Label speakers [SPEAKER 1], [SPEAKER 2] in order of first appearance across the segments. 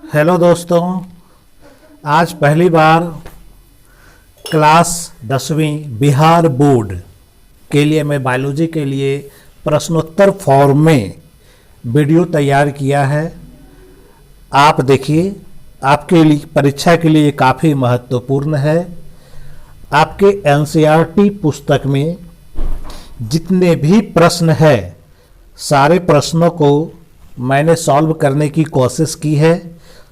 [SPEAKER 1] Hello दोस्तों, आज पहली बार क्लास 10वीं बिहार बोर्ड के लिए मैं बायोलॉजी के लिए प्रश्नोत्तर फॉर्म में वीडियो तैयार किया है। आप देखिए, आपके लिए परीक्षा के लिए काफ़ी महत्वपूर्ण है। आपके एनसीईआरटी पुस्तक में जितने भी प्रश्न हैं, सारे प्रश्नों को मैंने सॉल्व करने की कोशिश की है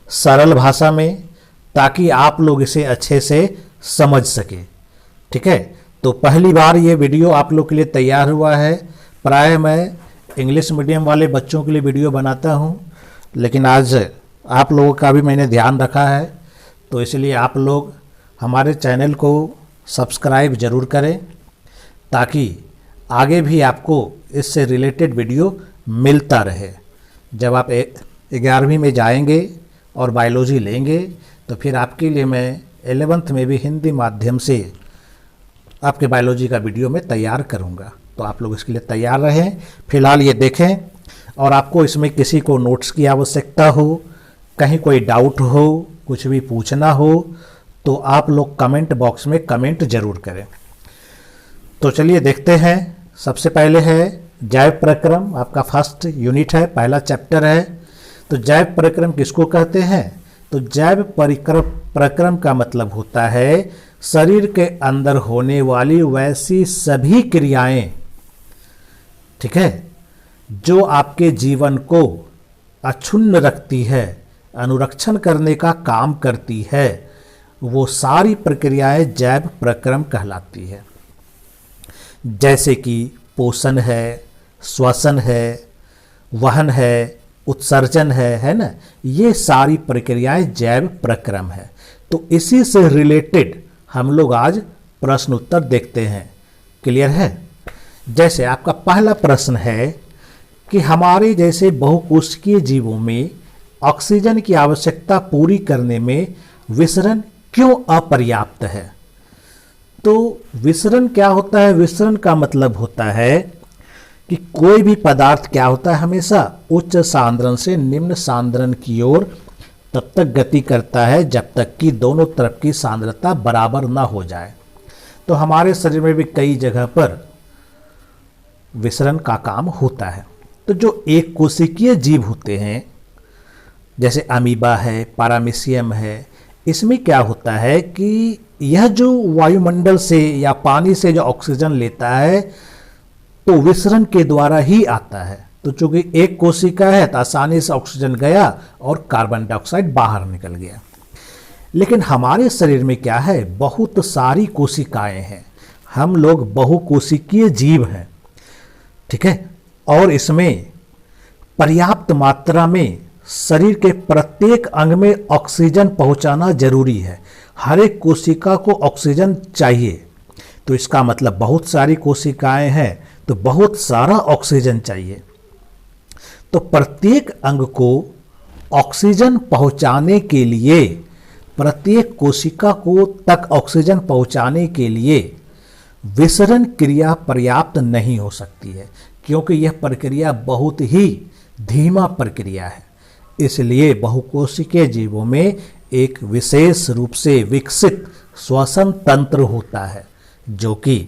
[SPEAKER 1] सरल भाषा में, ताकि आप लोग इसे अच्छे से समझ सके। ठीक है, तो पहली बार ये वीडियो आप लोग के लिए तैयार हुआ है। प्राय मैं इंग्लिश मीडियम वाले बच्चों के लिए वीडियो बनाता हूँ, लेकिन आज आप लोगों का भी मैंने ध्यान रखा है, तो इसलिए आप लोग हमारे चैनल को सब्सक्राइब ज़रूर करें, ताकि आगे भी आपको इससे रिलेटेड वीडियो मिलता रहे। जब आप 11वीं में जाएंगे और बायोलॉजी लेंगे, तो फिर आपके लिए मैं 11th में भी हिंदी माध्यम से आपके बायोलॉजी का वीडियो मैं तैयार करूंगा। तो आप लोग इसके लिए तैयार रहें। फिलहाल ये देखें, और आपको इसमें किसी को नोट्स की आवश्यकता हो, कहीं कोई डाउट हो, कुछ भी पूछना हो, तो आप लोग कमेंट बॉक्स में कमेंट ज़रूर करें। तो चलिए देखते हैं। सबसे पहले है जैव प्रक्रम, आपका फर्स्ट यूनिट है, पहला चैप्टर है। तो जैव प्रक्रम किसको कहते हैं? तो जैव प्रक्रम का मतलब होता है शरीर के अंदर होने वाली वैसी सभी क्रियाएं, ठीक है, जो आपके जीवन को अक्षुण्ण रखती है, अनुरक्षण करने का काम करती है, वो सारी प्रक्रियाएं जैव प्रक्रम कहलाती है। जैसे कि पोषण है, श्वसन है, वहन है, उत्सर्जन है ना, ये सारी प्रक्रियाएं जैव प्रक्रम है। तो इसी से रिलेटेड हम लोग आज प्रश्न उत्तर देखते हैं। क्लियर है? जैसे आपका पहला प्रश्न है कि हमारे जैसे बहुकोशिकीय जीवों में ऑक्सीजन की आवश्यकता पूरी करने में विसरण क्यों अपर्याप्त है? तो विसरण क्या होता है? विसरण का मतलब होता है कि कोई भी पदार्थ क्या होता है, हमेशा उच्च सांद्रण से निम्न सांद्रण की ओर तब तक गति करता है जब तक कि दोनों तरफ की सांद्रता बराबर ना हो जाए। तो हमारे शरीर में भी कई जगह पर विसरण का काम होता है। तो जो एक कोशिकीय जीव होते हैं, जैसे अमीबा है, पैरामीशियम है, इसमें क्या होता है कि यह जो वायुमंडल से या पानी से जो ऑक्सीजन लेता है, तो विसरण के द्वारा ही आता है। तो चूंकि एक कोशिका है, तो आसानी से ऑक्सीजन गया और कार्बन डाइऑक्साइड बाहर निकल गया। लेकिन हमारे शरीर में क्या है? बहुत सारी कोशिकाएं हैं। हम लोग बहुकोशिकीय जीव हैं, ठीक है, और इसमें पर्याप्त मात्रा में शरीर के प्रत्येक अंग में ऑक्सीजन पहुंचाना जरूरी है। हर एक कोशिका को ऑक्सीजन चाहिए। तो इसका मतलब बहुत सारी कोशिकाएं हैं, तो बहुत सारा ऑक्सीजन चाहिए। तो प्रत्येक अंग को ऑक्सीजन पहुंचाने के लिए, प्रत्येक कोशिका को तक ऑक्सीजन पहुंचाने के लिए विसरण क्रिया पर्याप्त नहीं हो सकती है, क्योंकि यह प्रक्रिया बहुत ही धीमा प्रक्रिया है। इसलिए बहुकोशिकीय जीवों में एक विशेष रूप से विकसित श्वसन तंत्र होता है, जो कि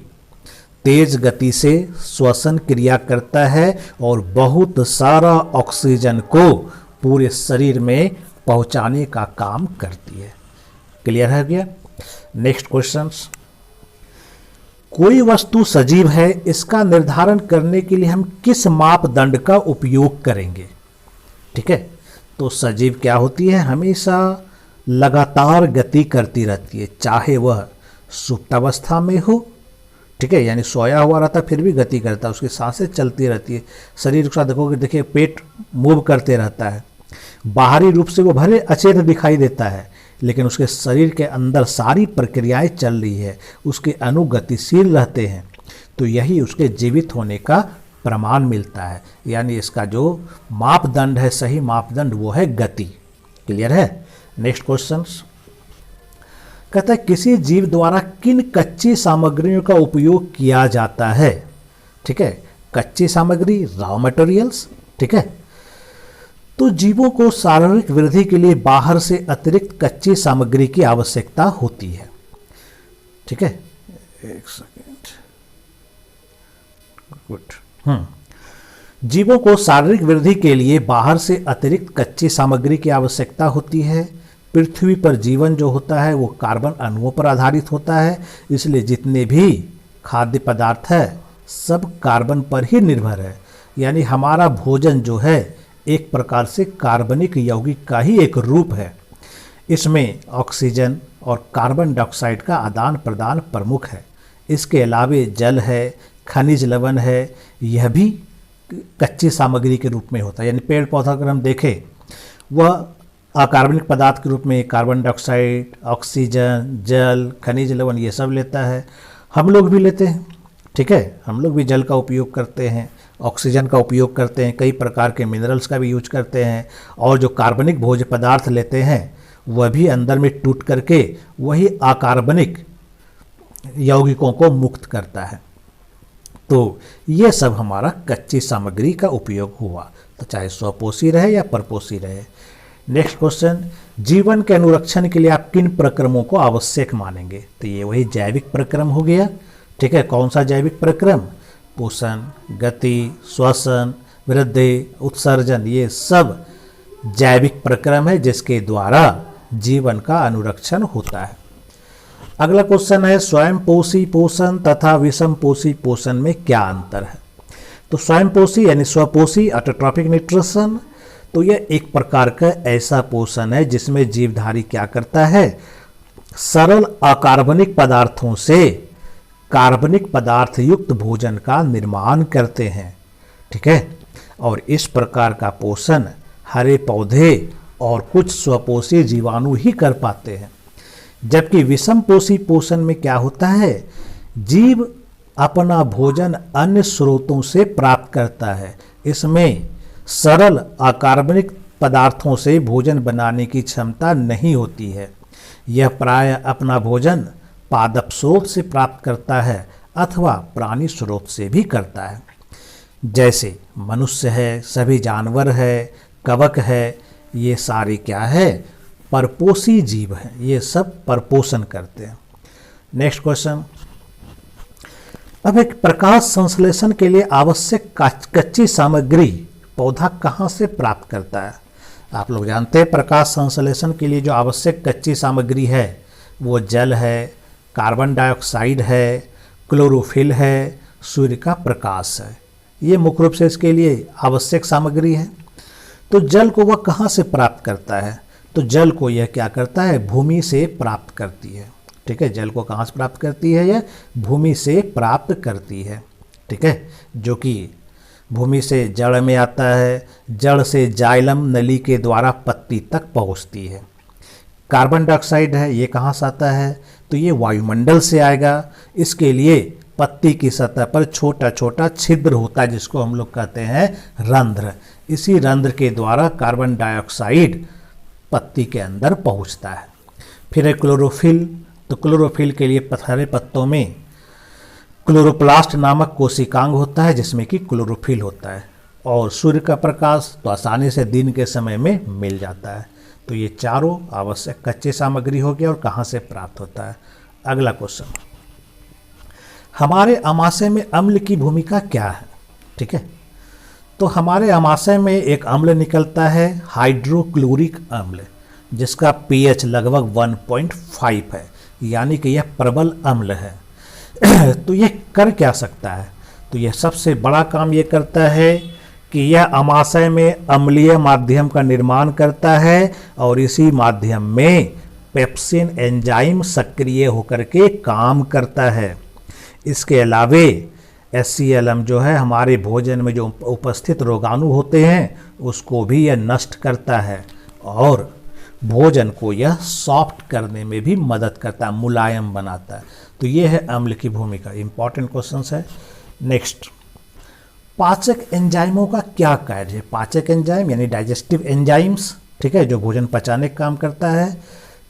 [SPEAKER 1] तेज गति से श्वसन क्रिया करता है और बहुत सारा ऑक्सीजन को पूरे शरीर में पहुंचाने का काम करती है। क्लियर है गया? Next question. कोई वस्तु सजीव है, इसका निर्धारण करने के लिए हम किस मापदंड का उपयोग करेंगे? ठीक है, तो सजीव क्या होती है? हमेशा लगातार गति करती रहती है, चाहे वह सुप्तावस्था में हो, ठीक है, यानी सोया हुआ रहता है फिर भी गति करता है, उसकी सांसें चलती रहती है। शरीर के साथ देखोगे, देखिए पेट मूव करते रहता है। बाहरी रूप से वो भले अचेत दिखाई देता है, लेकिन उसके शरीर के अंदर सारी प्रक्रियाएं चल रही है, उसके अणु गतिशील रहते हैं। तो यही उसके जीवित होने का प्रमाण मिलता है। यानी इसका जो मापदंड है, सही मापदंड, वो है गति। क्लियर है? नेक्स्ट क्वेश्चन कहता है किसी जीव द्वारा किन कच्ची सामग्रियों का उपयोग किया जाता है? ठीक है, कच्ची सामग्री, रॉ मटेरियल्स, ठीक है। तो जीवों को शारीरिक वृद्धि के लिए बाहर से अतिरिक्त कच्ची सामग्री की आवश्यकता होती है। ठीक है, एक सेकेंड, गुड। जीवों को शारीरिक वृद्धि के लिए बाहर से अतिरिक्त कच्ची सामग्री की आवश्यकता होती है। पृथ्वी पर जीवन जो होता है वो कार्बन अणुओं पर आधारित होता है, इसलिए जितने भी खाद्य पदार्थ है सब कार्बन पर ही निर्भर है। यानी हमारा भोजन जो है एक प्रकार से कार्बनिक यौगिक का ही एक रूप है। इसमें ऑक्सीजन और कार्बन डाइऑक्साइड का आदान प्रदान प्रमुख है। इसके अलावे जल है, खनिज लवण है, यह भी कच्ची सामग्री के रूप में होता है। यानी पेड़ पौधा अगर हम देखें वह अकार्बनिक पदार्थ के रूप में कार्बन डाइऑक्साइड, ऑक्सीजन, जल, खनिज लवण ये सब लेता है। हम लोग भी लेते हैं, ठीक है, हम लोग भी जल का उपयोग करते हैं, ऑक्सीजन का उपयोग करते हैं, कई प्रकार के मिनरल्स का भी यूज करते हैं। और जो कार्बनिक भोज्य पदार्थ लेते हैं वह भी अंदर में टूट करके वही अकार्बनिक यौगिकों को मुक्त करता है। तो ये सब हमारा कच्ची सामग्री का उपयोग हुआ, तो चाहे स्वपोषी रहे या परपोषी रहे। नेक्स्ट क्वेश्चन, जीवन के अनुरक्षण के लिए आप किन प्रक्रमों को आवश्यक मानेंगे? तो ये वही जैविक प्रक्रम हो गया। ठीक है, कौन सा जैविक प्रक्रम? पोषण, गति, श्वसन, वृद्धि, उत्सर्जन, ये सब जैविक प्रक्रम है जिसके द्वारा जीवन का अनुरक्षण होता है। अगला क्वेश्चन है, स्वयंपोषी पोषण तथा विषमपोषी पोषण में क्या अंतर है? तो स्वयंपोषी यानी स्वपोषी ऑटोट्रॉपिक न्यूट्रिशन, तो यह एक प्रकार का ऐसा पोषण है जिसमें जीवधारी क्या करता है, सरल अकार्बनिक पदार्थों से कार्बनिक पदार्थ युक्त भोजन का निर्माण करते हैं। ठीक है, और इस प्रकार का पोषण हरे पौधे और कुछ स्वपोषी जीवाणु ही कर पाते हैं। जबकि विषमपोषी पोषण में क्या होता है, जीव अपना भोजन अन्य स्रोतों से प्राप्त करता है। इसमें सरल अकार्बनिक पदार्थों से भोजन बनाने की क्षमता नहीं होती है। यह प्राय अपना भोजन पादप स्रोत से प्राप्त करता है अथवा प्राणी स्रोत से भी करता है। जैसे मनुष्य है, सभी जानवर है, कवक है, ये सारे क्या है, परपोषी जीव हैं, ये सब परपोषण करते हैं। नेक्स्ट क्वेश्चन, अब एक प्रकाश संश्लेषण के लिए आवश्यक कच्ची सामग्री पौधा कहाँ से प्राप्त करता है? आप लोग जानते हैं प्रकाश संश्लेषण के लिए जो आवश्यक कच्ची सामग्री है वो जल है, कार्बन डाइऑक्साइड है, क्लोरोफिल है, सूर्य का प्रकाश है। ये मुख्य रूप से इसके लिए आवश्यक सामग्री है। तो जल को वह कहाँ से प्राप्त करता है? तो जल को यह क्या करता है, भूमि से प्राप्त करती है। ठीक है, जल को कहाँ से प्राप्त करती है? यह भूमि से प्राप्त करती है। ठीक है, जो कि भूमि से जड़ में आता है, जड़ से जाइलम नली के द्वारा पत्ती तक पहुँचती है। कार्बन डाइऑक्साइड है, ये कहाँ से आता है? तो ये वायुमंडल से आएगा। इसके लिए पत्ती की सतह पर छोटा छोटा छिद्र होता है जिसको हम लोग कहते हैं रंध्र। इसी रंध्र के द्वारा कार्बन डाइऑक्साइड पत्ती के अंदर पहुंचता है। फिर है क्लोरोफिल, तो क्लोरोफिल के लिए हरे पत्तों में क्लोरोप्लास्ट नामक कोशिकांग होता है जिसमें कि क्लोरोफिल होता है। और सूर्य का प्रकाश तो आसानी से दिन के समय में मिल जाता है। तो ये चारों आवश्यक कच्चे सामग्री हो गया और कहाँ से प्राप्त होता है। अगला क्वेश्चन, हमारे आमाशय में अम्ल की भूमिका क्या है? ठीक है, तो हमारे आमाशय में एक अम्ल निकलता है हाइड्रोक्लोरिक अम्ल, जिसका पीएच लगभग 1.5 है, यानी कि यह प्रबल अम्ल है। तो यह कर क्या सकता है? तो यह सबसे बड़ा काम यह करता है कि यह आमाशय में अम्लीय माध्यम का निर्माण करता है और इसी माध्यम में पेप्सिन एंजाइम सक्रिय होकर के काम करता है। इसके अलावे HCl जो है हमारे भोजन में जो उपस्थित रोगाणु होते हैं उसको भी यह नष्ट करता है और भोजन को यह सॉफ्ट करने में भी मदद करता है, मुलायम बनाता है। तो ये है अम्ल की भूमिका। इंपॉर्टेंट क्वेश्चन है। नेक्स्ट, पाचक एंजाइमों का क्या कार्य है? पाचक एंजाइम यानी डाइजेस्टिव एंजाइम्स, ठीक है, जो भोजन पचाने का काम करता है।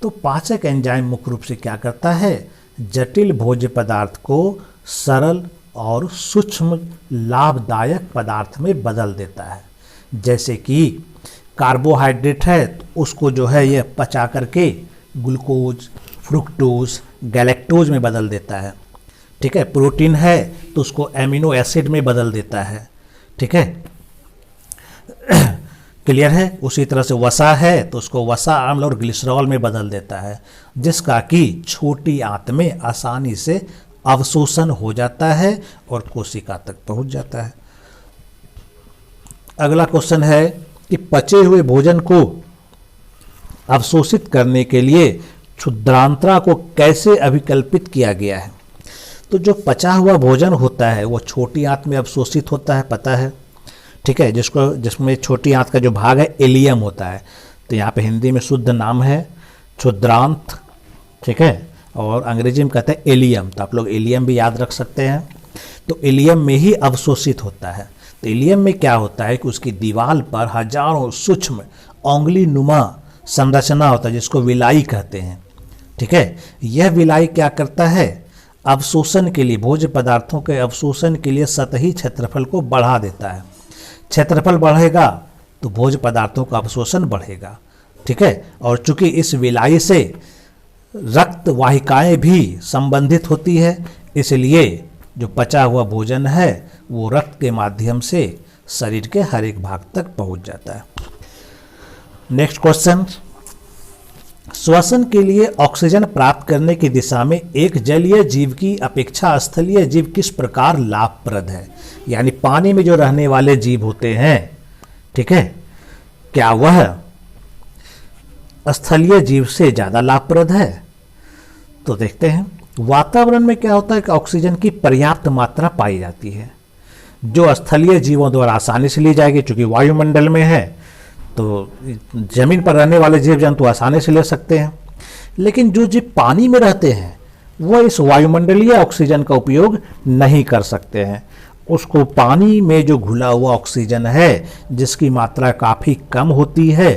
[SPEAKER 1] तो पाचक एंजाइम मुख्य रूप से क्या करता है, जटिल भोज्य पदार्थ को सरल और सूक्ष्म लाभदायक पदार्थ में बदल देता है। जैसे कि कार्बोहाइड्रेट है तो उसको जो है ये पचा करके ग्लूकोज, फ्रुक्टोज, गैलेक्टोज में बदल देता है। ठीक है, प्रोटीन है तो उसको एमिनो एसिड में बदल देता है। ठीक है, क्लियर है। उसी तरह से वसा है तो उसको वसा अम्ल और ग्लिसरॉल में बदल देता है, जिसका कि छोटी आंत में आसानी से अवशोषण हो जाता है और कोशिका तक पहुंच जाता है। अगला क्वेश्चन है कि पचे हुए भोजन को अवशोषित करने के लिए क्षुद्रांतरा को कैसे अभिकल्पित किया गया है। तो जो पचा हुआ भोजन होता है वो छोटी आंत में अवशोषित होता है, पता है। ठीक है, जिसमें छोटी आंत का जो भाग है एलियम होता है। तो यहाँ पे हिंदी में शुद्ध नाम है क्षुद्रांत। ठीक है, और अंग्रेजी में कहते हैं एलियम, तो आप लोग एलियम भी याद रख सकते हैं। तो एलियम में ही अवशोषित होता है। तो एलियम में क्या होता है कि उसकी दीवार पर हजारों सूक्ष्म उंगली नुमा संरचना होता है जिसको विलाई कहते हैं। ठीक है, यह विलाई क्या करता है, अवशोषण के लिए, भोज्य पदार्थों के अवशोषण के लिए सतही क्षेत्रफल को बढ़ा देता है। क्षेत्रफल बढ़ेगा तो भोज्य पदार्थों का अवशोषण बढ़ेगा। ठीक है, और चूंकि इस विलाई से रक्त वाहिकाएं भी संबंधित होती है, इसलिए जो पचा हुआ भोजन है वो रक्त के माध्यम से शरीर के हर एक भाग तक पहुंच जाता है। नेक्स्ट क्वेश्चन, श्वसन के लिए ऑक्सीजन प्राप्त करने की दिशा में एक जलीय जीव की अपेक्षा स्थलीय जीव किस प्रकार लाभप्रद है। यानी पानी में जो रहने वाले जीव होते हैं, ठीक है, क्या वह स्थलीय जीव से ज़्यादा लाभप्रद है। तो देखते हैं, वातावरण में क्या होता है कि ऑक्सीजन की पर्याप्त मात्रा पाई जाती है जो स्थलीय जीवों द्वारा आसानी से ली जाएगी, क्योंकि वायुमंडल में है तो जमीन पर रहने वाले जीव जंतु आसानी से ले सकते हैं। लेकिन जो जीव पानी में रहते हैं वह इस वायुमंडलीय ऑक्सीजन का उपयोग नहीं कर सकते हैं। उसको पानी में जो घुला हुआ ऑक्सीजन है जिसकी मात्रा काफ़ी कम होती है,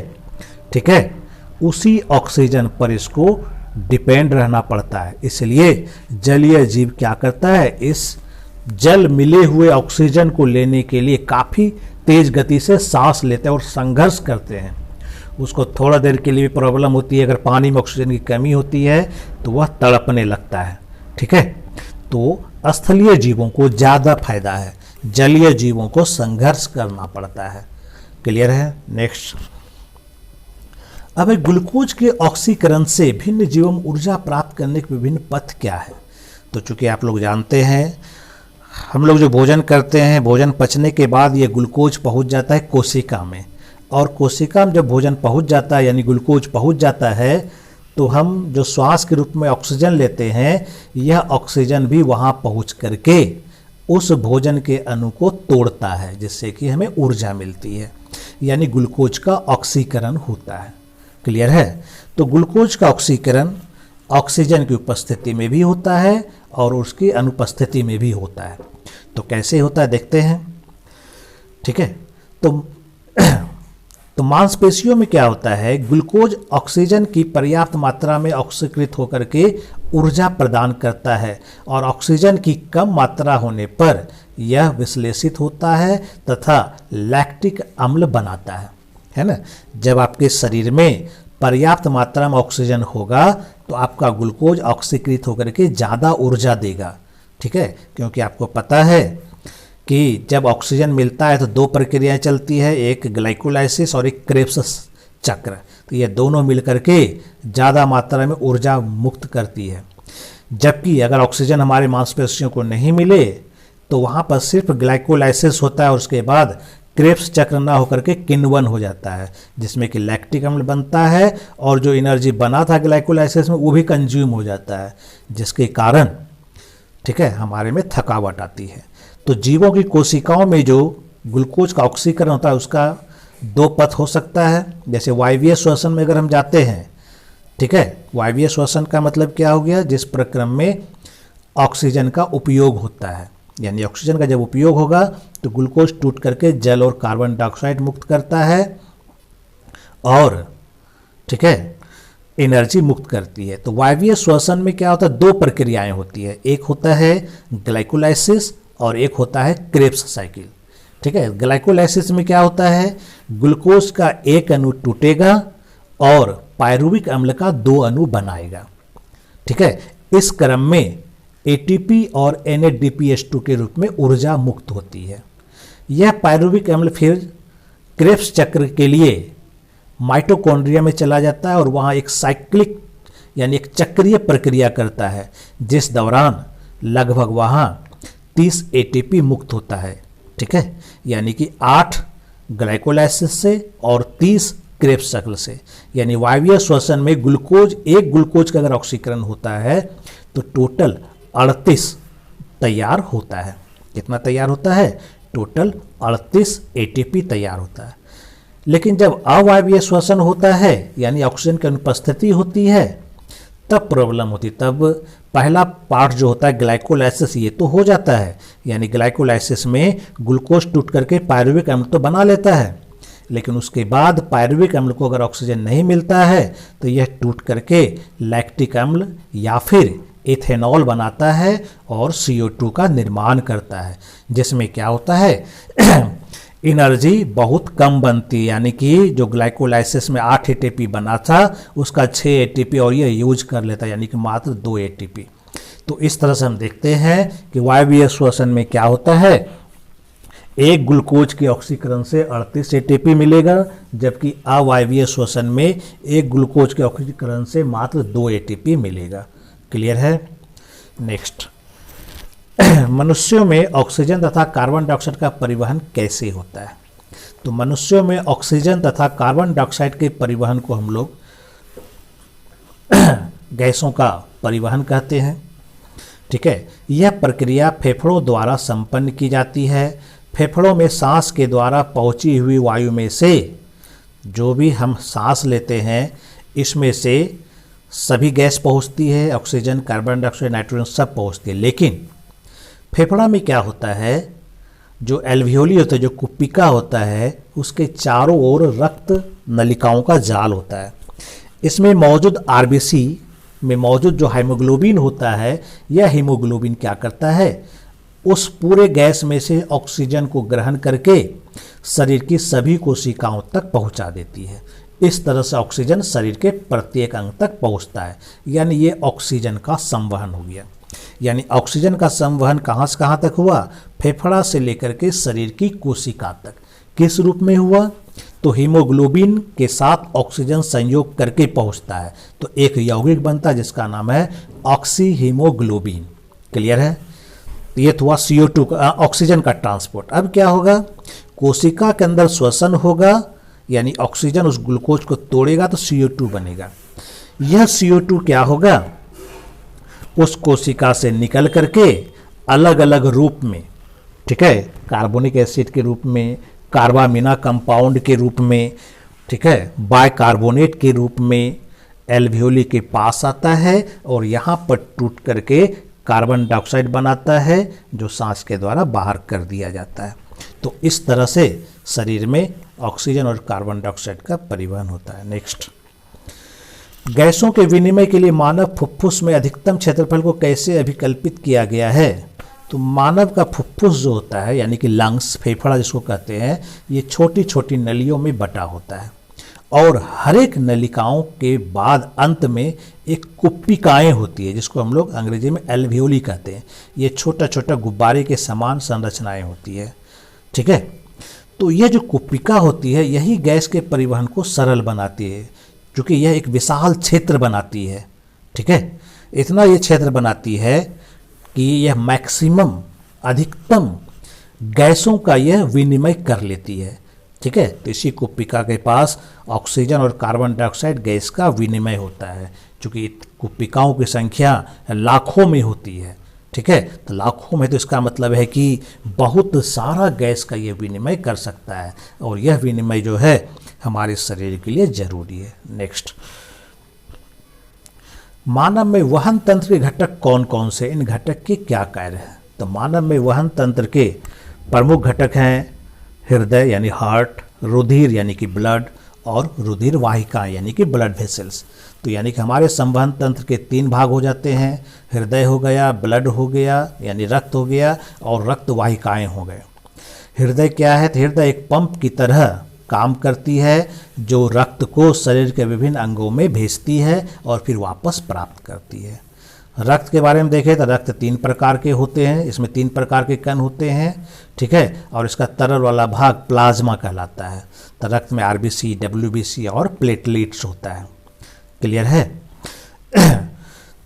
[SPEAKER 1] ठीक है, उसी ऑक्सीजन पर इसको डिपेंड रहना पड़ता है। इसलिए जलीय जीव क्या करता है, इस जल मिले हुए ऑक्सीजन को लेने के लिए काफ़ी तेज गति से सांस लेते हैं और संघर्ष करते हैं। उसको थोड़ा देर के लिए भी प्रॉब्लम होती है, अगर पानी में ऑक्सीजन की कमी होती है तो वह तड़पने लगता है। ठीक है, तो स्थलीय जीवों को ज़्यादा फायदा है, जलीय जीवों को संघर्ष करना पड़ता है। क्लियर है। नेक्स्ट, अब ग्लूकोज के ऑक्सीकरण से भिन्न जीवों में ऊर्जा प्राप्त करने के विभिन्न पथ क्या है। तो चूंकि आप लोग जानते हैं, हम लोग जो भोजन करते हैं, भोजन पचने के बाद ये ग्लूकोज पहुंच जाता है कोशिका में, और कोशिका में जब भोजन पहुंच जाता है यानी ग्लूकोज पहुंच जाता है तो हम जो श्वास के रूप में ऑक्सीजन लेते हैं, यह ऑक्सीजन भी वहां पहुंच करके उस भोजन के अणु को तोड़ता है, जिससे कि हमें ऊर्जा मिलती है, यानी ग्लूकोज का ऑक्सीकरण होता है। क्लियर है। तो ग्लूकोज का ऑक्सीकरण ऑक्सीजन की उपस्थिति में भी होता है और उसकी अनुपस्थिति में भी होता है। तो कैसे होता है देखते हैं। ठीक है, तो मांसपेशियों में क्या होता है, ग्लूकोज ऑक्सीजन की पर्याप्त मात्रा में ऑक्सीकृत होकर के ऊर्जा प्रदान करता है, और ऑक्सीजन की कम मात्रा होने पर यह विश्लेषित होता है तथा लैक्टिक अम्ल बनाता है ना। जब आपके शरीर में पर्याप्त मात्रा में ऑक्सीजन होगा तो आपका ग्लूकोज ऑक्सीकृत होकर के ज़्यादा ऊर्जा देगा। ठीक है, क्योंकि आपको पता है कि जब ऑक्सीजन मिलता है तो दो प्रक्रियाएं चलती है, एक ग्लाइकोलाइसिस और एक क्रेब्स चक्र। तो ये दोनों मिलकर के ज़्यादा मात्रा में ऊर्जा मुक्त करती है। जबकि अगर ऑक्सीजन हमारे मांसपेशियों को नहीं मिले तो वहाँ पर सिर्फ ग्लाइकोलाइसिस होता है और उसके बाद क्रेब्स चक्र ना होकर के किण्वन हो जाता है, जिसमें कि लैक्टिक अम्ल बनता है और जो एनर्जी बना था ग्लाइकोलाइसिस में वो भी कंज्यूम हो जाता है, जिसके कारण ठीक है हमारे में थकावट आती है। तो जीवों की कोशिकाओं में जो ग्लूकोज का ऑक्सीकरण होता है उसका दो पथ हो सकता है। जैसे वायवीय श्वसन में अगर हम जाते हैं, ठीक है, वायवीय श्वसन का मतलब क्या हो गया, जिस प्रक्रम में ऑक्सीजन का उपयोग होता है, यानी ऑक्सीजन का जब उपयोग होगा तो ग्लूकोज टूट करके जल और कार्बन डाइऑक्साइड मुक्त करता है और ठीक है एनर्जी मुक्त करती है। तो वायवीय श्वसन में क्या होता है, दो प्रक्रियाएं होती है, एक होता है ग्लाइकोलाइसिस और एक होता है क्रेब्स साइकिल। ठीक है। ग्लाइकोलाइसिस में क्या होता है, ग्लूकोज का एक अणु टूटेगा और पायरुविक अम्ल का 2 अणु बनाएगा। ठीक है। इस क्रम में एटीपी और NADPH2 के रूप में ऊर्जा मुक्त होती है। यह पायरुविक अम्ल फिर क्रेब्स चक्र के लिए माइटोकॉन्ड्रिया में चला जाता है और वहाँ एक साइक्लिक यानी एक चक्रीय प्रक्रिया करता है, जिस दौरान लगभग वहाँ 30 ATP मुक्त होता है। ठीक है, यानी कि 8 ग्लाइकोलाइसिस से और 30 क्रेब्स चक्र से। यानी वायवीय श्वसन में एक ग्लूकोज का अगर ऑक्सीकरण होता है तो टोटल 38 तैयार होता है। कितना तैयार होता है, टोटल 38 ATP तैयार होता है। लेकिन जब अवायवीय श्वसन होता है यानी ऑक्सीजन की अनुपस्थिति होती है तब प्रॉब्लम होती है। तब पहला पार्ट जो होता है ग्लाइकोलाइसिस ये तो हो जाता है, यानी ग्लाइकोलाइसिस में ग्लूकोज टूट करके पायरुविक अम्ल तो बना लेता है, लेकिन उसके बाद पायरुविक अम्ल को अगर ऑक्सीजन नहीं मिलता है तो यह टूट करके लैक्टिक अम्ल या फिर एथेनॉल बनाता है और CO2 का निर्माण करता है, जिसमें क्या होता है एनर्जी बहुत कम बनती है। यानी कि जो ग्लाइकोलाइसिस में 8 ATP बना था उसका 6 ATP और यह यूज कर लेता है, यानी कि मात्र 2 ATP। तो इस तरह से हम देखते हैं कि वायवीय श्वसन में क्या होता है, एक ग्लूकोज के ऑक्सीकरण से 38 ATP मिलेगा, जबकि अवायवीय श्वसन में एक ग्लूकोज के ऑक्सीकरण से मात्र 2 ATP मिलेगा। क्लियर है। नेक्स्ट, मनुष्यों में ऑक्सीजन तथा कार्बन डाइऑक्साइड का परिवहन कैसे होता है। तो मनुष्यों में ऑक्सीजन तथा कार्बन डाइऑक्साइड के परिवहन को हम लोग गैसों का परिवहन कहते हैं। ठीक है, यह प्रक्रिया फेफड़ों द्वारा संपन्न की जाती है। फेफड़ों में सांस के द्वारा पहुंची हुई वायु में से जो भी हम सांस लेते हैं इसमें से सभी गैस पहुंचती है, ऑक्सीजन, कार्बन डाइऑक्साइड, नाइट्रोजन सब पहुंचती है। लेकिन फेफड़ा में क्या होता है, जो एल्वियोली होता है, जो कुप्पिका होता है, उसके चारों ओर रक्त नलिकाओं का जाल होता है। इसमें मौजूद RBC में मौजूद जो हीमोग्लोबिन होता है, यह हीमोग्लोबिन क्या करता है, उस पूरे गैस में से ऑक्सीजन को ग्रहण करके शरीर की सभी कोशिकाओं तक पहुंचा देती है। इस तरह से ऑक्सीजन शरीर के प्रत्येक अंग तक पहुंचता है, यानी ये ऑक्सीजन का संवहन हो गया। यानी ऑक्सीजन का संवहन कहाँ से कहाँ तक हुआ, फेफड़ा से लेकर के शरीर की कोशिका तक। किस रूप में हुआ, तो हीमोग्लोबिन के साथ ऑक्सीजन संयोग करके पहुंचता है, तो एक यौगिक बनता है जिसका नाम है ऑक्सी हीमोग्लोबिन। क्लियर है। ये तो हुआ CO2 का, ऑक्सीजन का ट्रांसपोर्ट। अब क्या होगा, कोशिका के अंदर श्वसन होगा, यानी ऑक्सीजन उस ग्लूकोज को तोड़ेगा तो CO2 बनेगा। यह CO2 क्या होगा, उस कोशिका से निकल करके अलग अलग रूप में, ठीक है, कार्बोनिक एसिड के रूप में, कार्बामिना कंपाउंड के रूप में, ठीक है, बाइकार्बोनेट के रूप में एल्वियोली के पास आता है और यहाँ पर टूट करके कार्बन डाइऑक्साइड बनाता है जो सांस के द्वारा बाहर कर दिया जाता है। तो इस तरह से शरीर में ऑक्सीजन और कार्बन डाइऑक्साइड का परिवहन होता है। नेक्स्ट, गैसों के विनिमय के लिए मानव फुफ्फुस में अधिकतम क्षेत्रफल को कैसे अभिकल्पित किया गया है। तो मानव का फुफ्फुस जो होता है यानी कि लंग्स, फेफड़ा जिसको कहते हैं, ये छोटी छोटी नलियों में बटा होता है और हर एक नलिकाओं के बाद अंत में एक कुप्पिकाएँ होती है जिसको हम लोग अंग्रेजी में एल्वियोली कहते हैं। ये छोटा छोटा गुब्बारे के समान संरचनाएं होती है। ठीक है, तो यह जो कुप्पिका होती है यही गैस के परिवहन को सरल बनाती है, क्योंकि यह एक विशाल क्षेत्र बनाती है। ठीक है, इतना ये क्षेत्र बनाती है कि यह मैक्सिमम, अधिकतम गैसों का यह विनिमय कर लेती है। ठीक है, तो इसी कुप्पिका के पास ऑक्सीजन और कार्बन डाइऑक्साइड गैस का विनिमय होता है, क्योंकि कुप्पिकाओं की संख्या लाखों में होती है। ठीक है, तो लाखों में, तो इसका मतलब है कि बहुत सारा गैस का यह विनिमय कर सकता है और यह विनिमय जो है हमारे शरीर के लिए जरूरी है। नेक्स्ट, मानव में वहन तंत्र के घटक कौन कौन से, इन घटक के क्या कार्य है। तो मानव में वहन तंत्र के प्रमुख घटक हैं हृदय यानी हार्ट, रुधिर यानी कि ब्लड, और रुधिर वाहिका यानी कि ब्लड वेसल्स। तो यानी कि हमारे संवहन तंत्र के 3 भाग हो जाते हैं, हृदय हो गया, ब्लड हो गया यानी रक्त हो गया, और रक्त वाहिकाएँ हो गए। हृदय क्या है? तो हृदय एक पंप की तरह काम करती है जो रक्त को शरीर के विभिन्न अंगों में भेजती है और फिर वापस प्राप्त करती है। रक्त के बारे में देखें तो रक्त 3 प्रकार के होते हैं, इसमें 3 प्रकार के कण होते हैं, ठीक है। और इसका तरल वाला भाग प्लाज्मा कहलाता है। तो रक्त में आरबीसी, डब्ल्यूबीसी और प्लेटलेट्स होता है। क्लियर है?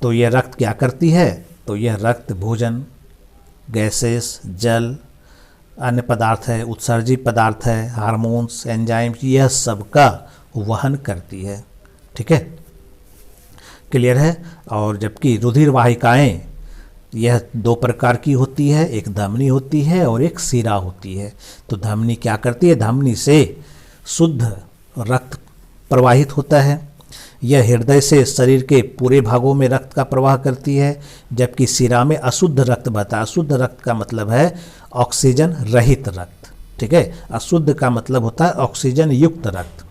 [SPEAKER 1] तो यह रक्त क्या करती है? तो यह रक्त भोजन, गैसेस, जल, अन्य पदार्थ है, उत्सर्जित पदार्थ है, हार्मोन्स, एंजाइम्स, यह सब का वहन करती है, ठीक है। क्लियर है? और जबकि रुधिर वाहिकाएँ यह 2 प्रकार की होती है, एक धमनी होती है और एक शिरा होती है। तो धमनी क्या करती है? धमनी से शुद्ध रक्त प्रवाहित होता है। यह हृदय से शरीर के पूरे भागों में रक्त का प्रवाह करती है, जबकि शिरा में अशुद्ध रक्त बहता है। अशुद्ध रक्त का मतलब है ऑक्सीजन रहित रक्त, ठीक है। अशुद्ध का मतलब होता है ऑक्सीजन युक्त रक्त।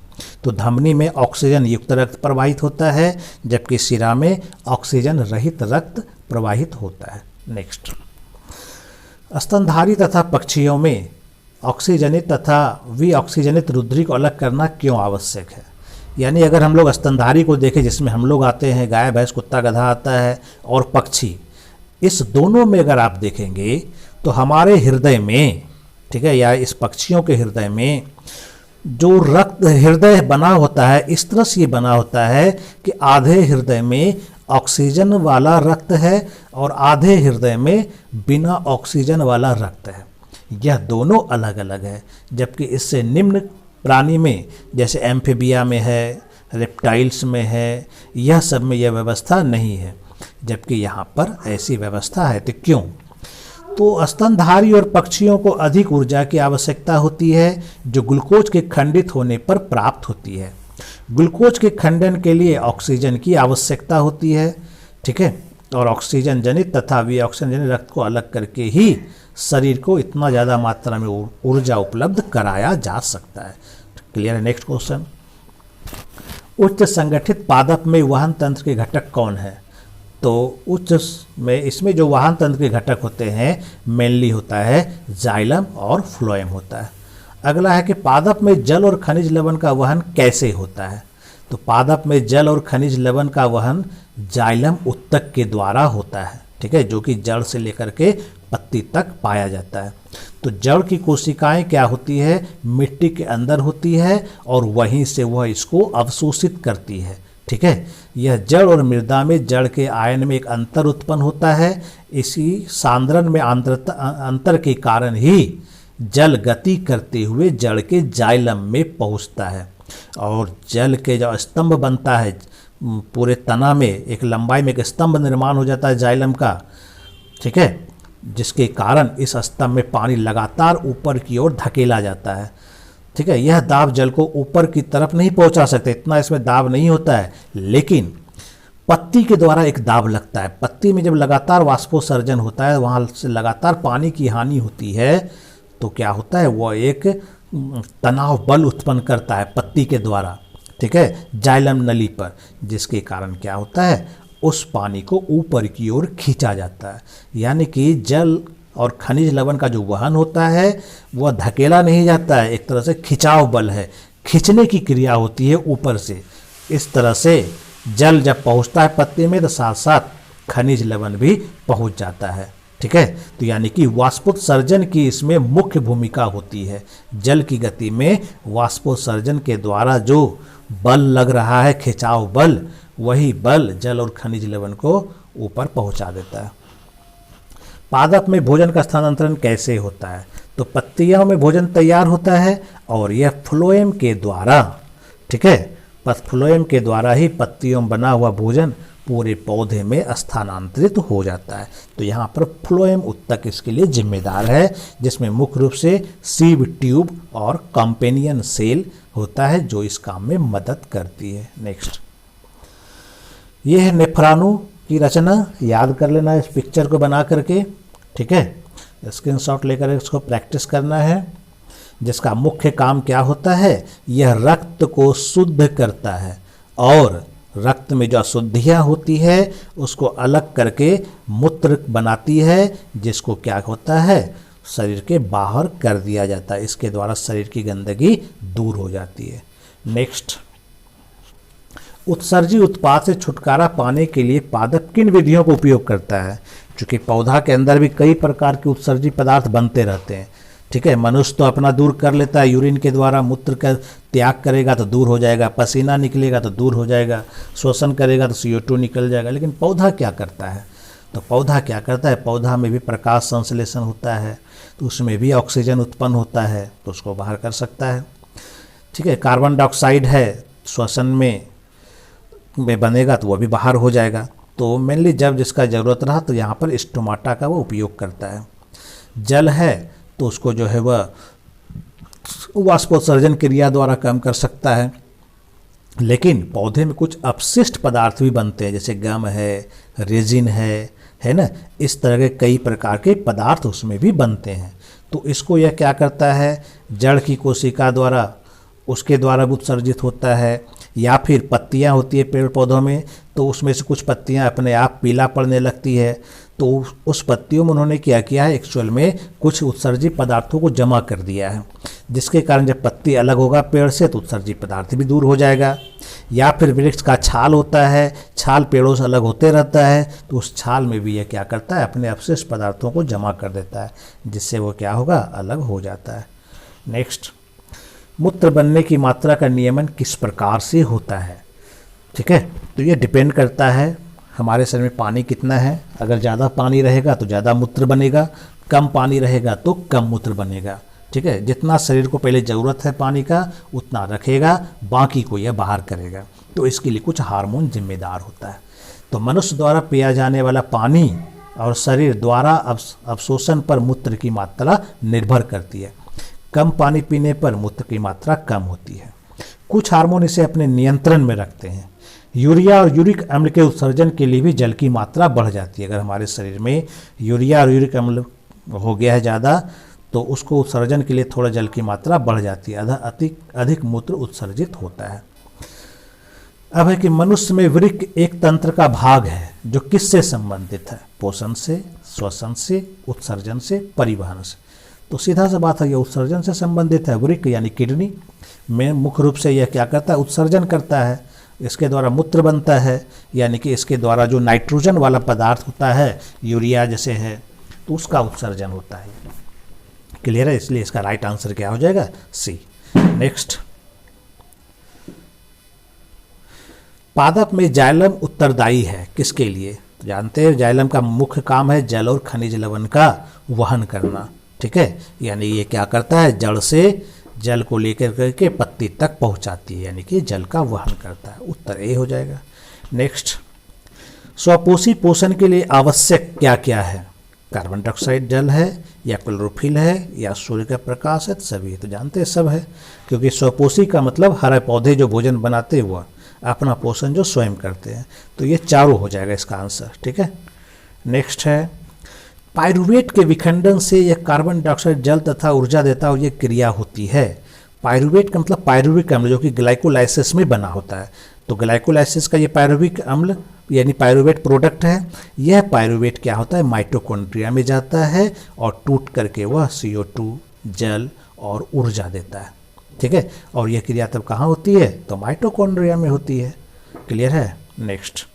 [SPEAKER 1] तो धमनी में ऑक्सीजन युक्त रक्त प्रवाहित होता है, जबकि शिरा में ऑक्सीजन रहित रक्त प्रवाहित होता है। नेक्स्ट, स्तनधारी तथा पक्षियों में ऑक्सीजनित तथा विऑक्सीजनित रुधिर को अलग करना क्यों आवश्यक है? यानी अगर हम लोग स्तनधारी को देखें, जिसमें हम लोग आते हैं, गाय, भैंस, कुत्ता, गधा आता है, और पक्षी, इस दोनों में अगर आप देखेंगे तो हमारे हृदय में, ठीक है, या इस पक्षियों के हृदय में जो रक्त हृदय बना होता है, इस तरह से ये बना होता है कि आधे हृदय में ऑक्सीजन वाला रक्त है और आधे हृदय में बिना ऑक्सीजन वाला रक्त है। यह दोनों अलग अलग है। जबकि इससे निम्न प्राणी में, जैसे एम्फीबिया में है, रेप्टाइल्स में है, यह सब में यह व्यवस्था नहीं है, जबकि यहाँ पर ऐसी व्यवस्था है। तो क्यों? तो स्तनधारी और पक्षियों को अधिक ऊर्जा की आवश्यकता होती है, जो ग्लूकोज के खंडित होने पर प्राप्त होती है। ग्लूकोज के खंडन के लिए ऑक्सीजन की आवश्यकता होती है, ठीक है। और ऑक्सीजन जनित तथा विऑक्सीजन जनित रक्त को अलग करके ही शरीर को इतना ज़्यादा मात्रा में ऊर्जा उपलब्ध कराया जा सकता है। क्लियर है? नेक्स्ट क्वेश्चन, उच्च संगठित पादप में वहन तंत्र के घटक कौन है? तो उच्च में इसमें जो वाहन तंत्र के घटक होते हैं मेनली होता है जाइलम और फ्लोएम होता है। अगला है कि पादप में जल और खनिज लवण का वहन कैसे होता है? तो पादप में जल और खनिज लवण का वहन जाइलम उत्तक के द्वारा होता है, ठीक है, जो कि जड़ से लेकर के पत्ती तक पाया जाता है। तो जड़ की कोशिकाएं क्या होती है? मिट्टी के अंदर होती है और वहीं से वह इसको अवशोषित करती है, ठीक है। यह जड़ और मृदा में जड़ के आयन में एक अंतर उत्पन्न होता है। इसी सांद्रण में अंतर के कारण ही जल गति करते हुए जड़ के जाइलम में पहुंचता है और जल के जो स्तंभ बनता है, पूरे तना में एक लंबाई में एक स्तंभ निर्माण हो जाता है जाइलम का, ठीक है, जिसके कारण इस स्तंभ में पानी लगातार ऊपर की ओर धकेला जाता है, ठीक है। यह दाब जल को ऊपर की तरफ नहीं पहुंचा सकते, इतना इसमें दाब नहीं होता है, लेकिन पत्ती के द्वारा एक दाब लगता है। पत्ती में जब लगातार वाष्पोत्सर्जन होता है, वहाँ से लगातार पानी की हानि होती है, तो क्या होता है? वह एक तनाव बल उत्पन्न करता है पत्ती के द्वारा, ठीक है, जाइलम नली पर, जिसके कारण क्या होता है? उस पानी को ऊपर की ओर खींचा जाता है। यानी कि जल और खनिज लवण का जो वहन होता है वह धकेला नहीं जाता है, एक तरह से खिंचाव बल है, खींचने की क्रिया होती है ऊपर से। इस तरह से जल जब पहुंचता है पत्ती में तो साथ साथ खनिज लवण भी पहुंच जाता है, ठीक है। तो यानी कि वाष्पोत्सर्जन की इसमें मुख्य भूमिका होती है। जल की गति में वाष्पोत्सर्जन के द्वारा जो बल लग रहा है, खिंचाव बल, वही बल जल और खनिज लवण को ऊपर पहुंचा देता है। पादप में भोजन का स्थानांतरण कैसे होता है? तो पत्तियों में भोजन तैयार होता है और यह फ्लोएम के द्वारा, ठीक है, फ्लोएम के द्वारा ही पत्तियों में बना हुआ भोजन पूरे पौधे में स्थानांतरित हो जाता है। तो यहाँ पर फ्लोएम उत्तक इसके लिए जिम्मेदार है, जिसमें मुख्य रूप से सीव ट्यूब और कंपेनियन सेल होता है जो इस काम में मदद करती है। नेक्स्ट, ये है नेफ्रानु की रचना, याद कर लेना इस पिक्चर को बना करके, ठीक है, स्क्रीनशॉट लेकर इसको प्रैक्टिस करना है। जिसका मुख्य काम क्या होता है? यह रक्त को शुद्ध करता है और रक्त में जो अशुद्धियाँ होती है उसको अलग करके मूत्र बनाती है, जिसको क्या होता है? शरीर के बाहर कर दिया जाता है। इसके द्वारा शरीर की गंदगी दूर हो जाती है। नेक्स्ट, उत्सर्जी उत्पाद से छुटकारा पाने के लिए पादप किन विधियों का उपयोग करता है? क्योंकि पौधा के अंदर भी कई प्रकार के उत्सर्जी पदार्थ बनते रहते हैं। ठीक है, मनुष्य तो अपना दूर कर लेता है, यूरिन के द्वारा मूत्र का त्याग करेगा तो दूर हो जाएगा, पसीना निकलेगा तो दूर हो जाएगा, श्वसन करेगा तो CO2 निकल जाएगा। लेकिन पौधा क्या करता है? तो पौधा क्या करता है, पौधा में भी प्रकाश संश्लेषण होता है, तो उसमें भी ऑक्सीजन उत्पन्न होता है, तो उसको बाहर कर सकता है। ठीक है, कार्बन डाइऑक्साइड है, श्वसन में बनेगा तो वह भी बाहर हो जाएगा। तो मेनली जब जिसका ज़रूरत रहा तो यहाँ पर स्टोमाटा का वो उपयोग करता है। जल है तो उसको जो है वह वाष्पोत्सर्जन क्रिया द्वारा कम कर सकता है। लेकिन पौधे में कुछ अपशिष्ट पदार्थ भी बनते हैं, जैसे गम है, रेजिन है ना, इस तरह के कई प्रकार के पदार्थ उसमें भी बनते हैं। तो इसको यह क्या करता है, जड़ की कोशिका द्वारा उसके द्वारा उत्सर्जित होता है, या फिर पत्तियां होती है पेड़ पौधों में, तो उसमें से कुछ पत्तियां अपने आप पीला पड़ने लगती है, तो उस पत्तियों में उन्होंने क्या किया है, एक्चुअल में कुछ उत्सर्जी पदार्थों को जमा कर दिया है, जिसके कारण जब पत्ती अलग होगा पेड़ से तो उत्सर्जी पदार्थ भी दूर हो जाएगा। या फिर वृक्ष का छाल होता है, छाल पेड़ों से अलग होते रहता है, तो उस छाल में भी यह क्या करता है, अपने अपशिष्ट पदार्थों को जमा कर देता है, जिससे वो क्या होगा, अलग हो जाता है। नेक्स्ट, मूत्र बनने की मात्रा का नियमन किस प्रकार से होता है? ठीक है, तो ये डिपेंड करता है हमारे शरीर में पानी कितना है। अगर ज़्यादा पानी रहेगा तो ज़्यादा मूत्र बनेगा, कम पानी रहेगा तो कम मूत्र बनेगा। ठीक है, जितना शरीर को पहले ज़रूरत है पानी का उतना रखेगा, बाकी को यह बाहर करेगा। तो इसके लिए कुछ हार्मोन जिम्मेदार होता है। तो मनुष्य द्वारा पिया जाने वाला पानी और शरीर द्वारा अवशोषण पर मूत्र की मात्रा निर्भर करती है। कम पानी पीने पर मूत्र की मात्रा कम होती है। कुछ हार्मोन इसे अपने नियंत्रण में रखते हैं। यूरिया और यूरिक अम्ल के उत्सर्जन के लिए भी जल की मात्रा बढ़ जाती है। अगर हमारे शरीर में यूरिया और यूरिक अम्ल हो गया है ज़्यादा, तो उसको उत्सर्जन के लिए थोड़ा जल की मात्रा बढ़ जाती है, अधिक मूत्र उत्सर्जित होता है। अब है कि मनुष्य में वृक्क एक तंत्र का भाग है जो किससे संबंधित है? पोषण से, श्वसन से, उत्सर्जन से, परिवहन से। तो सीधा सा बात है, यह उत्सर्जन से संबंधित है। वृक्क यानी किडनी में मुख्य रूप से यह क्या करता है, उत्सर्जन करता है। इसके द्वारा मूत्र बनता है, यानी कि इसके द्वारा जो नाइट्रोजन वाला पदार्थ होता है, यूरिया जैसे है, तो उसका उत्सर्जन होता है। क्लियर है? इसलिए इसका राइट आंसर क्या हो जाएगा, सी। नेक्स्ट, पादप में जाइलम उत्तरदायी है किसके लिए? तो जानते हैं जाइलम का मुख्य काम है जल और खनिज लवण का वहन करना। ठीक है, यानी ये क्या करता है, जड़ से जल को लेकर करके पत्ती तक पहुंचाती है, यानी कि जल का वहन करता है। उत्तर ए हो जाएगा। नेक्स्ट, स्वपोषी पोषण के लिए आवश्यक क्या क्या है? कार्बन डाइऑक्साइड जल है, या क्लोरोफिल है, या सूर्य का प्रकाश है? सभी तो जानते हैं सब है, क्योंकि स्वपोषी का मतलब हरे पौधे जो भोजन बनाते हैं वह अपना पोषण जो स्वयं करते हैं। तो ये चारों हो जाएगा इसका आंसर। ठीक है। नेक्स्ट है, पाइरुवेट के विखंडन से यह कार्बन डाइऑक्साइड जल तथा ऊर्जा देता है और यह क्रिया होती है। पाइरुवेट का मतलब पाइरुविक अम्ल जो कि ग्लाइकोलाइसिस में बना होता है। तो ग्लाइकोलाइसिस का ये पाइरुविक अम्ल यानी पाइरुवेट प्रोडक्ट है। यह पाइरुवेट क्या होता है, माइटोकॉन्ड्रिया में जाता है और टूट करके वह CO2 जल और ऊर्जा देता है। ठीक है, और यह क्रिया तब कहाँ होती है, तो माइटोकॉन्ड्रिया में होती है। क्लियर है। नेक्स्ट,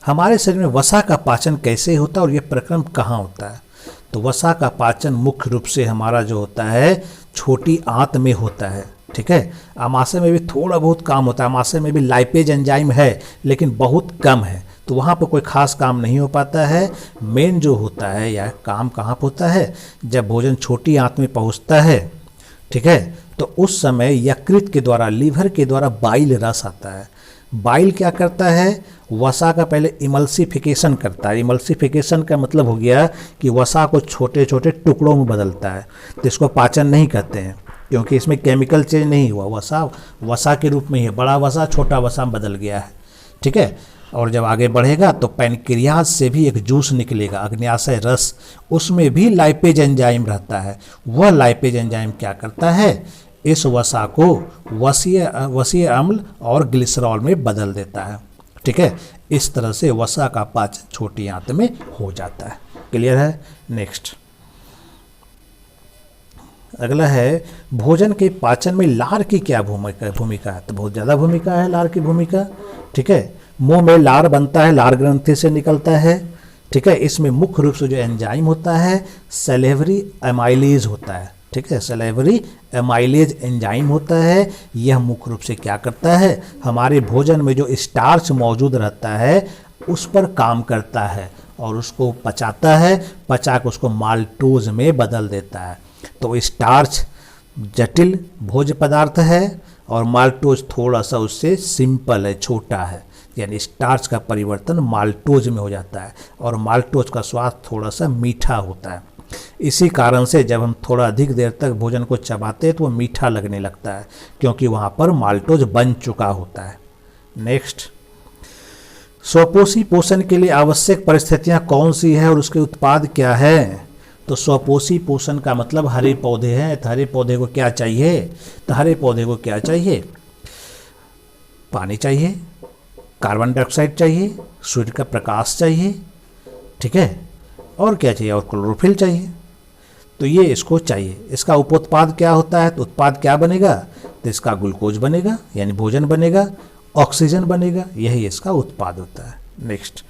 [SPEAKER 1] हमारे शरीर में वसा का पाचन कैसे होता है और यह प्रक्रम कहाँ होता है? तो वसा का पाचन मुख्य रूप से हमारा जो होता है छोटी आंत में होता है। ठीक है, आमाशय में भी थोड़ा बहुत काम होता है। आमाशय में भी लाइपेज एंजाइम है लेकिन बहुत कम है, तो वहाँ पर कोई खास काम नहीं हो पाता है। मेन जो होता है या काम कहाँ पर होता है, जब भोजन छोटी आंत में पहुँचता है, ठीक है, तो उस समय यकृत के द्वारा, लीवर के द्वारा बाइल रस आता है। बाइल क्या करता है, वसा का पहले इमल्सिफिकेशन करता है। इमल्सिफिकेशन का मतलब हो गया कि वसा को छोटे छोटे टुकड़ों में बदलता है। तो इसको पाचन नहीं कहते हैं क्योंकि इसमें केमिकल चेंज नहीं हुआ, वसा वसा के रूप में ही है। बड़ा वसा छोटा वसा बदल गया है। ठीक है, और जब आगे बढ़ेगा तो पैनक्रियाज से भी एक जूस निकलेगा, अग्न्याशय रस, उसमें भी लाइपेज एंजाइम रहता है। वह लाइपेज एंजाइम क्या करता है, इस वसा को वसीय अम्ल और ग्लिसरॉल में बदल देता है। ठीक है, इस तरह से वसा का पाचन छोटी आंत में हो जाता है। क्लियर है। नेक्स्ट, अगला है भोजन के पाचन में लार की क्या भूमिका है। तो बहुत ज़्यादा भूमिका है लार की भूमिका। ठीक है, मुंह में लार बनता है, लार ग्रंथि से निकलता है। ठीक है, इसमें मुख्य रूप से जो एंजाइम होता है सैलिवरी एमाइलेज होता है। ठीक है, सैलिवरी एमाइलेज एंजाइम होता है। यह मुख्य रूप से क्या करता है, हमारे भोजन में जो स्टार्च मौजूद रहता है उस पर काम करता है और उसको पचाता है, पचा के उसको माल्टोज में बदल देता है। तो स्टार्च जटिल भोज्य पदार्थ है और माल्टोज थोड़ा सा उससे सिंपल है, छोटा है। यानी स्टार्च का परिवर्तन माल्टोज में हो जाता है और माल्टोज का स्वाद थोड़ा सा मीठा होता है। इसी कारण से जब हम थोड़ा अधिक देर तक भोजन को चबाते हैं तो वो मीठा लगने लगता है, क्योंकि वहाँ पर माल्टोज बन चुका होता है। नेक्स्ट, स्वपोषी पोषण के लिए आवश्यक परिस्थितियाँ कौन सी है और उसके उत्पाद क्या है। तो स्वपोषी पोषण का मतलब हरे पौधे हैं। तो हरे पौधे को क्या चाहिए, तो हरे पौधे को क्या चाहिए, पानी चाहिए, कार्बन डाइऑक्साइड चाहिए, सूर्य का प्रकाश चाहिए। ठीक है, और क्या चाहिए, और क्लोरोफिल चाहिए। तो ये इसको चाहिए। इसका उपोत्पाद क्या होता है, तो उत्पाद क्या बनेगा, तो इसका ग्लूकोज बनेगा यानी भोजन बनेगा, ऑक्सीजन बनेगा, यही इसका उत्पाद होता है। नेक्स्ट,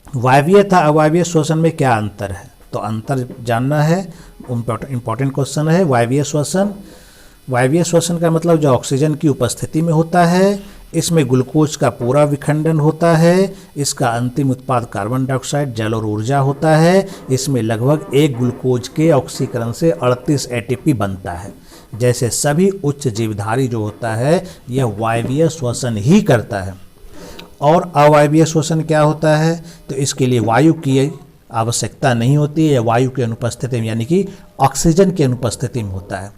[SPEAKER 1] वायवीय तथा अवायवीय श्वसन में क्या अंतर है। तो अंतर जानना है, इंपॉर्टेंट क्वेश्चन है। वायवीय श्वसन, वायवीय श्वसन का मतलब जो ऑक्सीजन की उपस्थिति में होता है, इसमें ग्लूकोज का पूरा विखंडन होता है। इसका अंतिम उत्पाद कार्बन डाइऑक्साइड, जल और ऊर्जा होता है। इसमें लगभग एक ग्लूकोज के ऑक्सीकरण से 38 एटीपी बनता है। जैसे सभी उच्च जीवधारी जो होता है यह वायवीय श्वसन ही करता है। और अवायवीय श्वसन क्या होता है, तो इसके लिए वायु की आवश्यकता नहीं होती है, वायु की अनुपस्थिति में यानी कि ऑक्सीजन की अनुपस्थिति में होता है।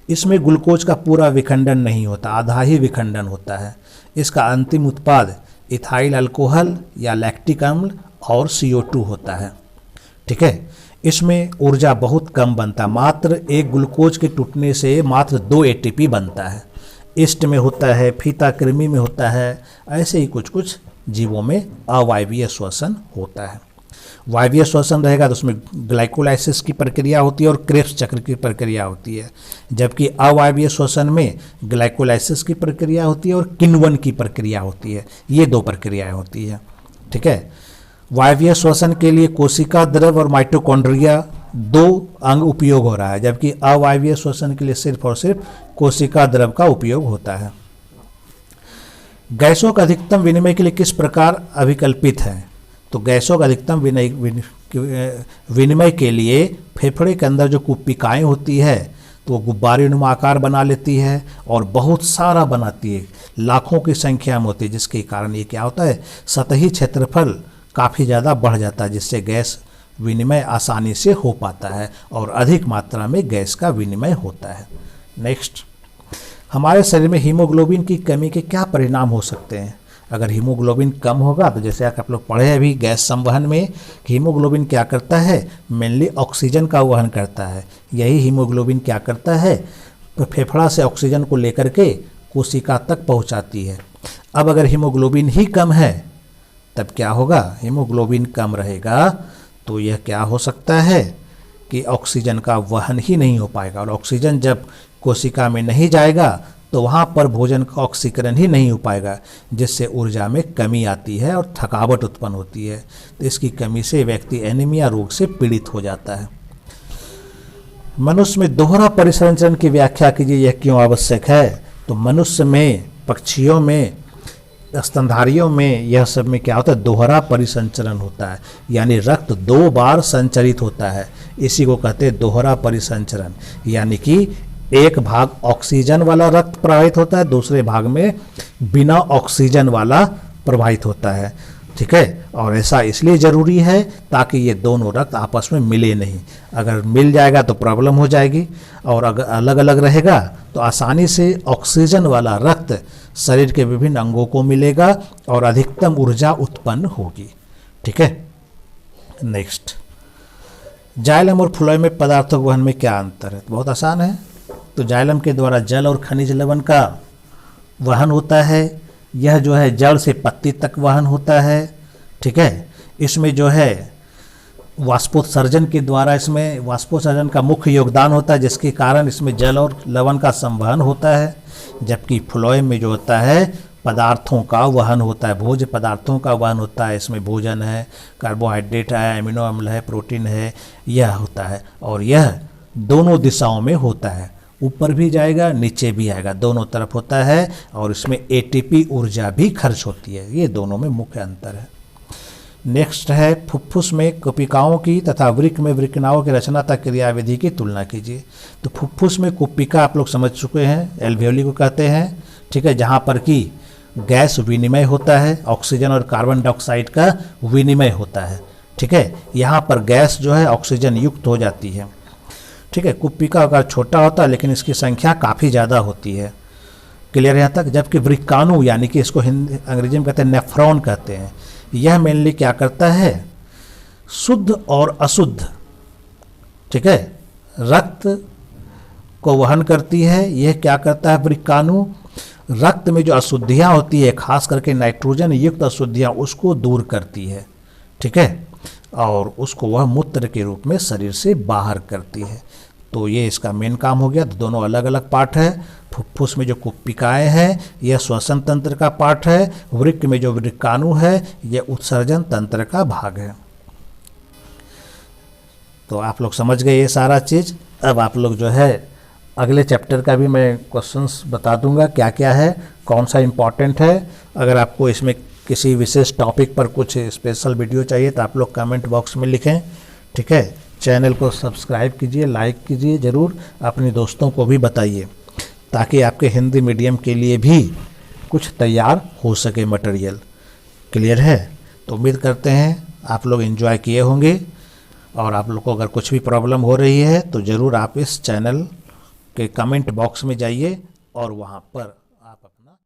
[SPEAKER 1] इसमें ग्लूकोज का पूरा विखंडन नहीं होता, आधा ही विखंडन होता है। इसका अंतिम उत्पाद इथाइल अल्कोहल या लैक्टिक अम्ल और CO2 होता है। ठीक है, इसमें ऊर्जा बहुत कम बनता है, मात्र एक ग्लूकोज के टूटने से मात्र 2 ATP बनता है। ईस्ट में होता है, फीता कृमि में होता है, ऐसे ही कुछ कुछ जीवों में अवायवीय श्वसन होता है। वायवीय श्वसन रहेगा तो उसमें ग्लाइकोलाइसिस की प्रक्रिया होती है और क्रेब्स चक्र की प्रक्रिया होती है, जबकि अवायवीय श्वसन में ग्लाइकोलाइसिस की प्रक्रिया होती है और किण्वन की प्रक्रिया होती है। ये 2 प्रक्रियाएं होती है। ठीक है, वायवीय श्वसन के लिए कोशिका द्रव और माइटोकॉन्ड्रिया 2 अंग उपयोग हो रहा है, जबकि अवायवीय श्वसन के लिए सिर्फ और सिर्फ कोशिका द्रव का उपयोग होता है। गैसों का अधिकतम विनिमय के लिए किस प्रकार अभिकल्पित है। तो गैसों का अधिकतम विनिमय के लिए फेफड़े के अंदर जो कुपिकाएँ होती है तो वो गुब्बारे नुमा आकार बना लेती है और बहुत सारा बनाती है, लाखों की संख्या में होती है, जिसके कारण ये क्या होता है, सतही क्षेत्रफल काफ़ी ज़्यादा बढ़ जाता है, जिससे गैस विनिमय आसानी से हो पाता है और अधिक मात्रा में गैस का विनिमय होता है। नेक्स्ट, हमारे शरीर में हीमोग्लोबिन की कमी के क्या परिणाम हो सकते हैं। अगर हीमोग्लोबिन कम होगा तो जैसे आप लोग पढ़े अभी गैस संवहन में, हीमोग्लोबिन क्या करता है, मेनली ऑक्सीजन का वहन करता है। यही हीमोग्लोबिन क्या करता है, फेफड़ा से ऑक्सीजन को लेकर के कोशिका तक पहुंचाती है। अब अगर हीमोग्लोबिन ही कम है तब क्या होगा, हीमोग्लोबिन कम रहेगा तो यह क्या हो सकता है कि ऑक्सीजन का वहन ही नहीं हो पाएगा, और ऑक्सीजन जब कोशिका में नहीं जाएगा तो वहाँ पर भोजन का ऑक्सीकरण ही नहीं हो पाएगा, जिससे ऊर्जा में कमी आती है और थकावट उत्पन्न होती है। तो इसकी कमी से व्यक्ति एनीमिया रोग से पीड़ित हो जाता है। मनुष्य में दोहरा परिसंचरण की व्याख्या कीजिए, यह क्यों आवश्यक है। तो मनुष्य में, पक्षियों में, स्तनधारियों में, यह सब में क्या होता है, दोहरा परिसंचरण होता है, यानी रक्त 2 बार संचरित होता है। इसी को कहते हैं दोहरा परिसंचरण, यानी कि एक भाग ऑक्सीजन वाला रक्त प्रवाहित होता है, दूसरे भाग में बिना ऑक्सीजन वाला प्रवाहित होता है। ठीक है, और ऐसा इसलिए ज़रूरी है ताकि ये दोनों रक्त आपस में मिले नहीं। अगर मिल जाएगा तो प्रॉब्लम हो जाएगी, और अगर अलग अलग रहेगा तो आसानी से ऑक्सीजन वाला रक्त शरीर के विभिन्न अंगों को मिलेगा और अधिकतम ऊर्जा उत्पन्न होगी। ठीक है, नेक्स्ट, जाइलम और फ्लोएम में पदार्थों के वहन में क्या अंतर है। तो बहुत आसान है। तो जाइलम के द्वारा जल और खनिज लवण का वहन होता है। यह जो है जड़ से पत्ती तक वहन होता है। ठीक है, इसमें जो है वाष्पोत्सर्जन के द्वारा इसमें वाष्पोत्सर्जन का मुख्य योगदान होता है, जिसके कारण इसमें जल और लवण का संवहन होता है। जबकि फ्लोएम में जो होता है पदार्थों का वहन होता है, भोज्य पदार्थों का वहन होता है। इसमें भोजन है, कार्बोहाइड्रेट है, अमीनो अम्ल है, प्रोटीन है, यह होता है। और यह दोनों दिशाओं में होता है, ऊपर भी जाएगा नीचे भी आएगा, दोनों तरफ होता है। और इसमें एटीपी ऊर्जा भी खर्च होती है। ये दोनों में मुख्य अंतर है। नेक्स्ट है फुफ्फुस में कुपिकाओं की तथा वृक्क में वृक्कनाओं की रचना तथा क्रियाविधि की तुलना कीजिए। तो फुफ्फुस में कुपिका आप लोग समझ चुके हैं, एल्वेओली को कहते हैं, ठीक है, जहाँ पर कि गैस विनिमय होता है, ऑक्सीजन और कार्बन डाइऑक्साइड का विनिमय होता है, ठीक है। यहाँ पर गैस जो है ऑक्सीजन युक्त हो जाती है, ठीक है। कुपिका आकार छोटा होता है लेकिन इसकी संख्या काफ़ी ज़्यादा होती है। क्लियर है यहाँ तक। जबकि वृक्काणु यानी कि इसको हिंदी अंग्रेजी में कहते हैं नेफ्रॉन कहते हैं, यह मेनली क्या करता है, शुद्ध और अशुद्ध, ठीक है, रक्त को वहन करती है। यह क्या करता है वृक्काणु, रक्त में जो अशुद्धियाँ होती है, खास करके नाइट्रोजन युक्त अशुद्धियाँ, उसको दूर करती है, ठीक है, और उसको वह मूत्र के रूप में शरीर से बाहर करती है। तो ये इसका मेन काम हो गया। तो दोनों अलग अलग पार्ट है। फुफ्फुस में जो कुपिकाएँ हैं यह श्वसन तंत्र का पार्ट है, वृक्क में जो वृक्काणु है यह उत्सर्जन तंत्र का भाग है। तो आप लोग समझ गए ये सारा चीज़। अब आप लोग जो है अगले चैप्टर का भी मैं क्वेश्चंस बता दूंगा क्या क्या है, कौन सा इम्पॉर्टेंट है। अगर आपको इसमें किसी विशेष टॉपिक पर कुछ स्पेशल वीडियो चाहिए तो आप लोग कमेंट बॉक्स में लिखें, ठीक है। चैनल को सब्सक्राइब कीजिए, लाइक कीजिए, ज़रूर अपने दोस्तों को भी बताइए ताकि आपके हिंदी मीडियम के लिए भी कुछ तैयार हो सके मटेरियल। क्लियर है। तो उम्मीद करते हैं आप लोग एंजॉय किए होंगे। और आप लोग को अगर कुछ भी प्रॉब्लम हो रही है तो ज़रूर आप इस चैनल के कमेंट बॉक्स में जाइए और वहाँ पर